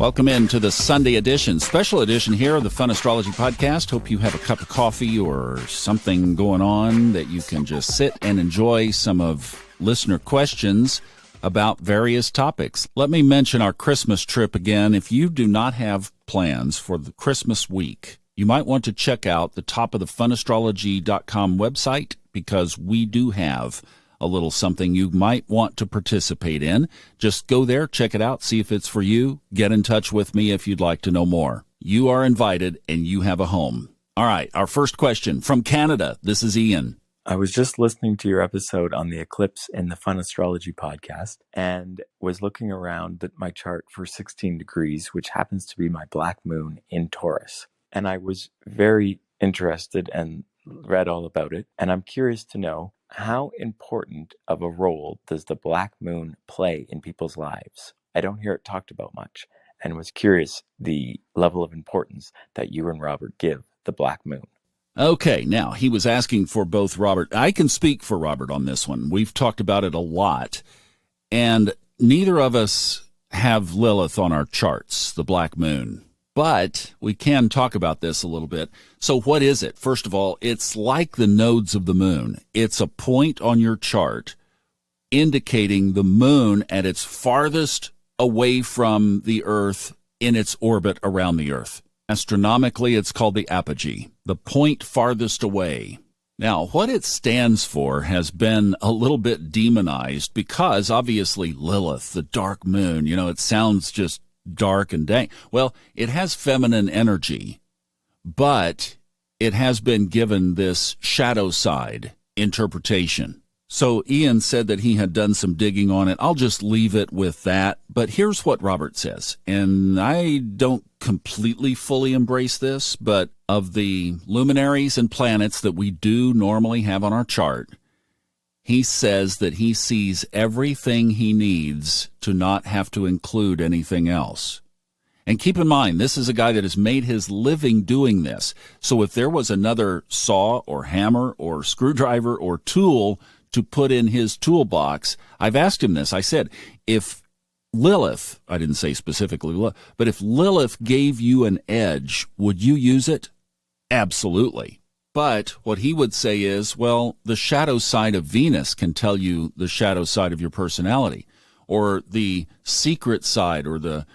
Welcome into the Sunday edition, special edition here of the Fun Astrology Podcast. Hope you have a cup of coffee or something going on that you can just sit and enjoy some of listener questions about various topics. Let me mention our Christmas trip again. If you do not have plans for the Christmas week, you might want to check out the top of the funastrology.com website because we do have a little something you might want to participate in. Just go there, check it out, see if it's for you. Get in touch with me if you'd like to know more. You are invited and you have a home. All right, our first question from Canada. This is Ian. I was just listening to your episode on the eclipse in the Fun Astrology podcast and was looking around at my chart for 16 degrees, which happens to be my black moon in Taurus. And I was very interested and read all about it. And I'm curious to know, how important of a role does the black moon play in people's lives? I don't hear it talked about much, and was curious the level of importance that you and Robert give the black moon. Okay, now he was asking for both Robert. I can speak for Robert on this one. We've talked about it a lot, and neither of us have Lilith on our charts, the black moon. But we can talk about this a little bit. So what is it? First of all, it's like the nodes of the moon. It's a point on your chart indicating the moon at its farthest away from the Earth in its orbit around the Earth. Astronomically, it's called the apogee, the point farthest away. Now, what it stands for has been a little bit demonized because, obviously, Lilith, the dark moon, it sounds just dark and dank. Well, it has feminine energy, but it has been given this shadow side interpretation. So Ian said that he had done some digging on it. I'll just leave it with that. But here's what Robert says, and I don't completely fully embrace this, but of the luminaries and planets that we do normally have on our chart, he says that he sees everything he needs to not have to include anything else. And keep in mind, this is a guy that has made his living doing this. So if there was another saw or hammer or screwdriver or tool to put in his toolbox, I've asked him this. I said, if Lilith, I didn't say specifically, but if Lilith gave you an edge, would you use it? Absolutely. But what he would say is, well, the shadow side of Venus can tell you the shadow side of your personality, or the secret side, or the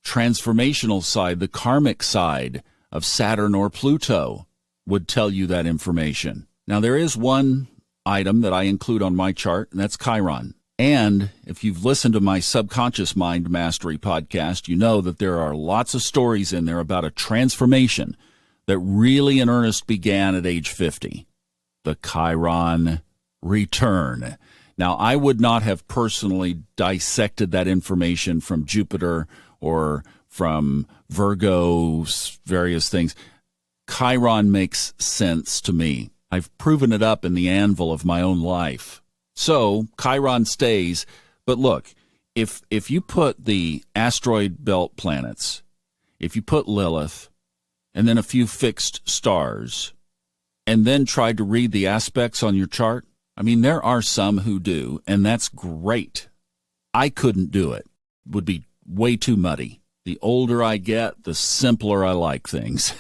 transformational side, the karmic side of Saturn or Pluto would tell you that information. Now, there is one item that I include on my chart, and that's Chiron. And if you've listened to my Subconscious Mind Mastery podcast, you know that there are lots of stories in there about a transformation that really in earnest began at age 50, the Chiron return. Now, I would not have personally dissected that information from Jupiter or from Virgo's various things. Chiron makes sense to me. I've proven it up in the anvil of my own life. So Chiron stays. But look, if you put the asteroid belt planets, if you put Lilith, and then a few fixed stars, and then tried to read the aspects on your chart, I mean, there are some who do, and that's great. I couldn't do it. It would be way too muddy. The older I get, the simpler I like things.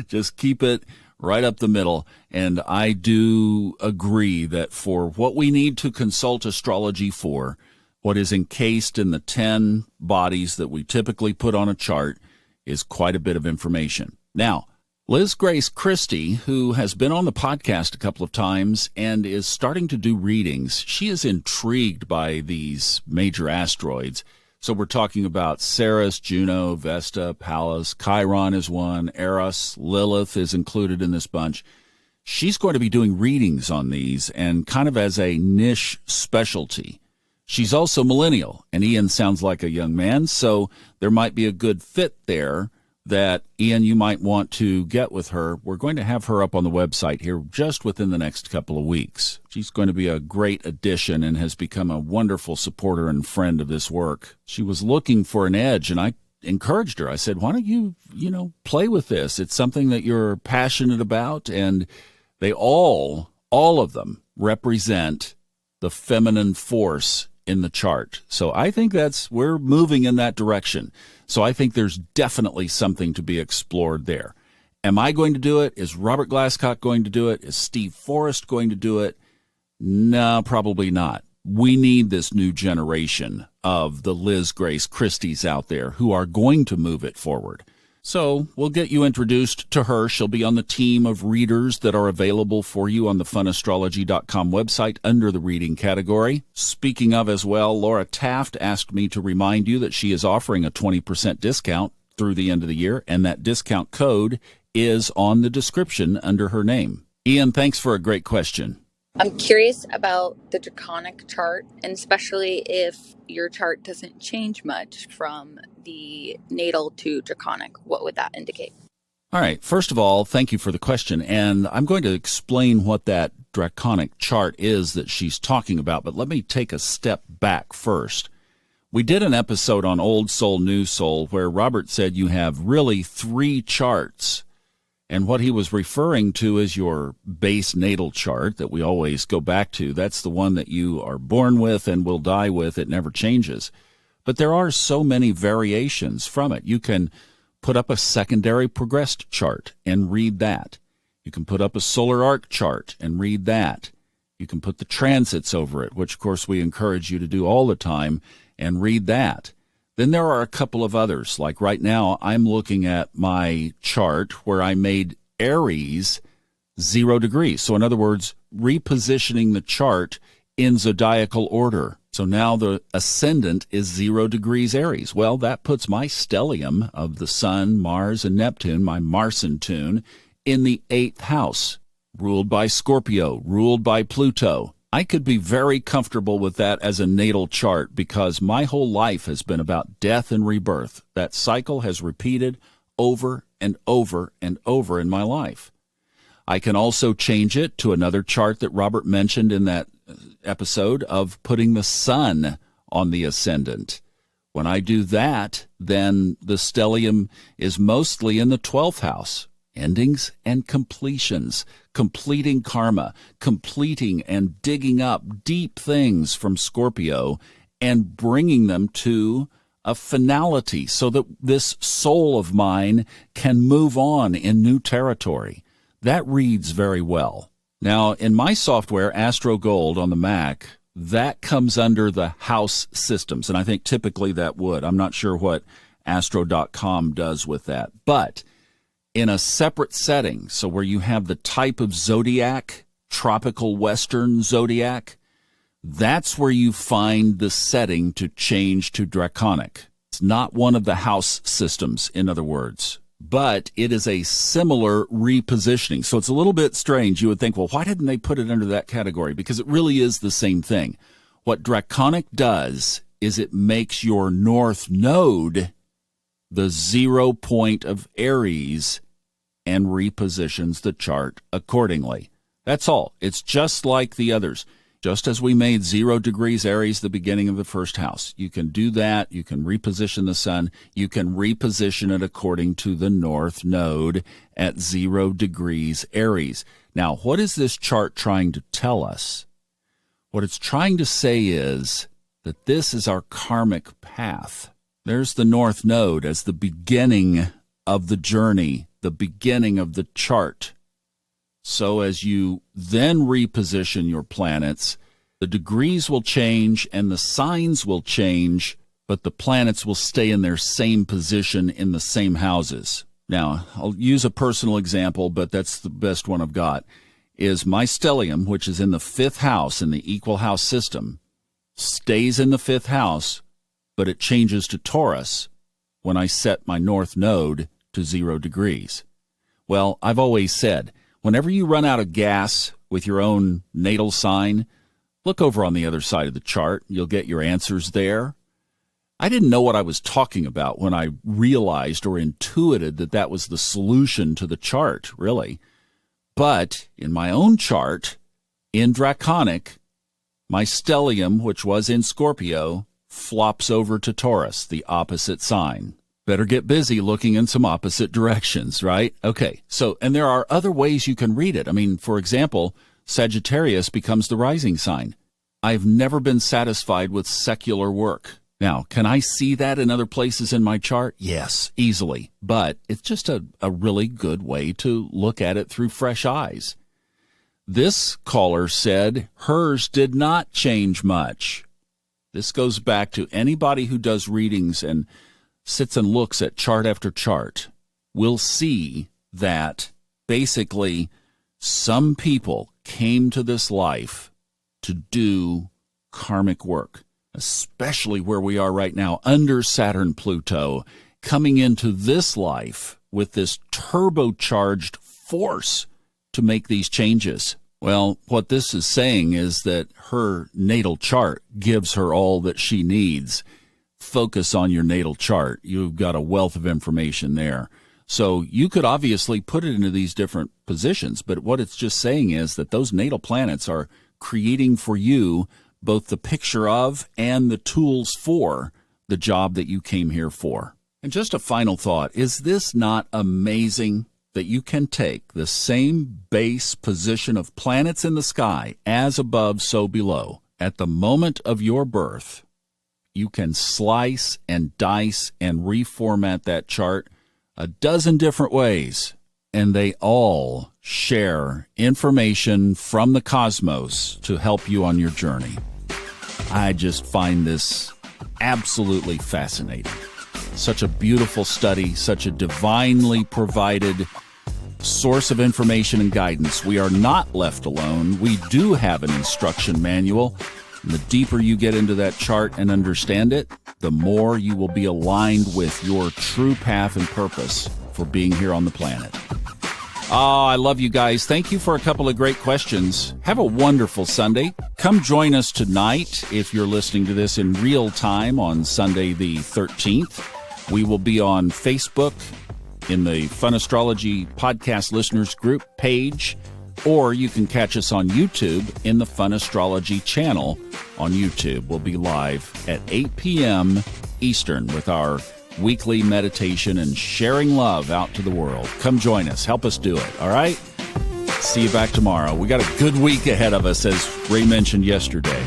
Just keep it right up the middle. And I do agree that for what we need to consult astrology for, what is encased in the 10 bodies that we typically put on a chart, is quite a bit of information. Now, Liz Grace Christie, who has been on the podcast a couple of times and is starting to do readings, she is intrigued by these major asteroids. So we're talking about Ceres, Juno, Vesta, Pallas, Chiron is one, Eros, Lilith is included in this bunch. She's going to be doing readings on these and kind of as a niche specialty. She's also millennial, and Ian sounds like a young man, so there might be a good fit there that, Ian, you might want to get with her. We're going to have her up on the website here just within the next couple of weeks. She's going to be a great addition and has become a wonderful supporter and friend of this work. She was looking for an edge, and I encouraged her. I said, why don't you, play with this? It's something that you're passionate about, and they all of them represent the feminine force in the chart. So I think we're moving in that direction. So I think there's definitely something to be explored there. Am I going to do it? Is Robert Glasscock going to do it? Is Steve Forrest going to do it? No, probably not. We need this new generation of the Liz Grace Christies out there who are going to move it forward. So we'll get you introduced to her. She'll be on the team of readers that are available for you on the funastrology.com website under the reading category. Speaking of as well, Laura Taft asked me to remind you that she is offering a 20% discount through the end of the year, and that discount code is on the description under her name. Ian, thanks for a great question. I'm curious about the Draconic chart, and especially if your chart doesn't change much from the natal to Draconic. What would that indicate? All right. First of all, thank you for the question. And I'm going to explain what that Draconic chart is that she's talking about, but let me take a step back first. We did an episode on Old Soul, New Soul, where Robert said you have really 3 charts. And what he was referring to is your base natal chart that we always go back to. That's the one that you are born with and will die with. It never changes. But there are so many variations from it. You can put up a secondary progressed chart and read that. You can put up a solar arc chart and read that. You can put the transits over it, which, of course, we encourage you to do all the time, and read that. Then there are a couple of others. Like right now, I'm looking at my chart where I made Aries 0 degrees. So in other words, repositioning the chart in zodiacal order. So now the ascendant is 0 degrees Aries. Well, that puts my stellium of the Sun, Mars, and Neptune, my Marsan tune, in the 8th house, ruled by Scorpio, ruled by Pluto. I could be very comfortable with that as a natal chart because my whole life has been about death and rebirth. That cycle has repeated over and over and over in my life. I can also change it to another chart that Robert mentioned in that episode of putting the sun on the ascendant. When I do that, then the stellium is mostly in the 12th house. Endings and completions, completing karma, completing and digging up deep things from Scorpio and bringing them to a finality so that this soul of mine can move on in new territory. That reads very well. Now, in my software, Astro Gold on the Mac, that comes under the house systems, and I think typically that would. I'm not sure what astro.com does with that, but in a separate setting, so where you have the type of zodiac, tropical western zodiac, that's where you find the setting to change to Draconic. It's not one of the house systems, in other words, but it is a similar repositioning. So it's a little bit strange. You would think, well, why didn't they put it under that category? Because it really is the same thing. What Draconic does is it makes your north node the 0 point of Aries and repositions the chart accordingly. That's all. It's just like the others. Just as we made 0 degrees Aries the beginning of the first house. You can do that. You can reposition the sun. You can reposition it according to the north node at 0 degrees Aries. Now, what is this chart trying to tell us? What it's trying to say is that this is our karmic path. There's the north node as the beginning of the journey, the beginning of the chart. So as you then reposition your planets, the degrees will change and the signs will change, but the planets will stay in their same position in the same houses. Now, I'll use a personal example, but that's the best one I've got, is my stellium, which is in the 5th house in the equal house system, stays in the 5th house, but it changes to Taurus when I set my north node to 0 degrees. Well, I've always said, whenever you run out of gas with your own natal sign, look over on the other side of the chart. You'll get your answers there. I didn't know what I was talking about when I realized or intuited that that was the solution to the chart, really. But in my own chart, in Draconic, my stellium, which was in Scorpio, flops over to Taurus, the opposite sign. Better get busy looking in some opposite directions, right? Okay, so, and there are other ways you can read it. I mean, for example, Sagittarius becomes the rising sign. I've never been satisfied with secular work. Now, can I see that in other places in my chart? Yes, easily. But it's just a really good way to look at it through fresh eyes. This caller said hers did not change much. This goes back to anybody who does readings and sits and looks at chart after chart will see that basically some people came to this life to do karmic work, especially where we are right now under Saturn Pluto, coming into this life with this turbocharged force to make these changes. Well, what this is saying is that her natal chart gives her all that she needs. Focus on your natal chart. You've got a wealth of information there. So you could obviously put it into these different positions, but what it's just saying is that those natal planets are creating for you both the picture of and the tools for the job that you came here for. And just a final thought, is this not amazing that you can take the same base position of planets in the sky, as above, so below, at the moment of your birth? You can slice and dice and reformat that chart a dozen different ways, and they all share information from the cosmos to help you on your journey. I just find this absolutely fascinating. Such a beautiful study, such a divinely provided source of information and guidance. We are not left alone. We do have an instruction manual. And the deeper you get into that chart and understand it, the more you will be aligned with your true path and purpose for being here on the planet. Oh, I love you guys. Thank you for a couple of great questions. Have a wonderful Sunday. Come join us tonight if you're listening to this in real time on Sunday the 13th. We will be on Facebook in the Fun Astrology Podcast Listeners Group page, or you can catch us on YouTube in the Fun Astrology channel on YouTube. We'll be live at 8 p.m. Eastern with our weekly meditation and sharing love out to the world. Come join us. Help us do it. All right? See you back tomorrow. We got a good week ahead of us, as Ray mentioned yesterday.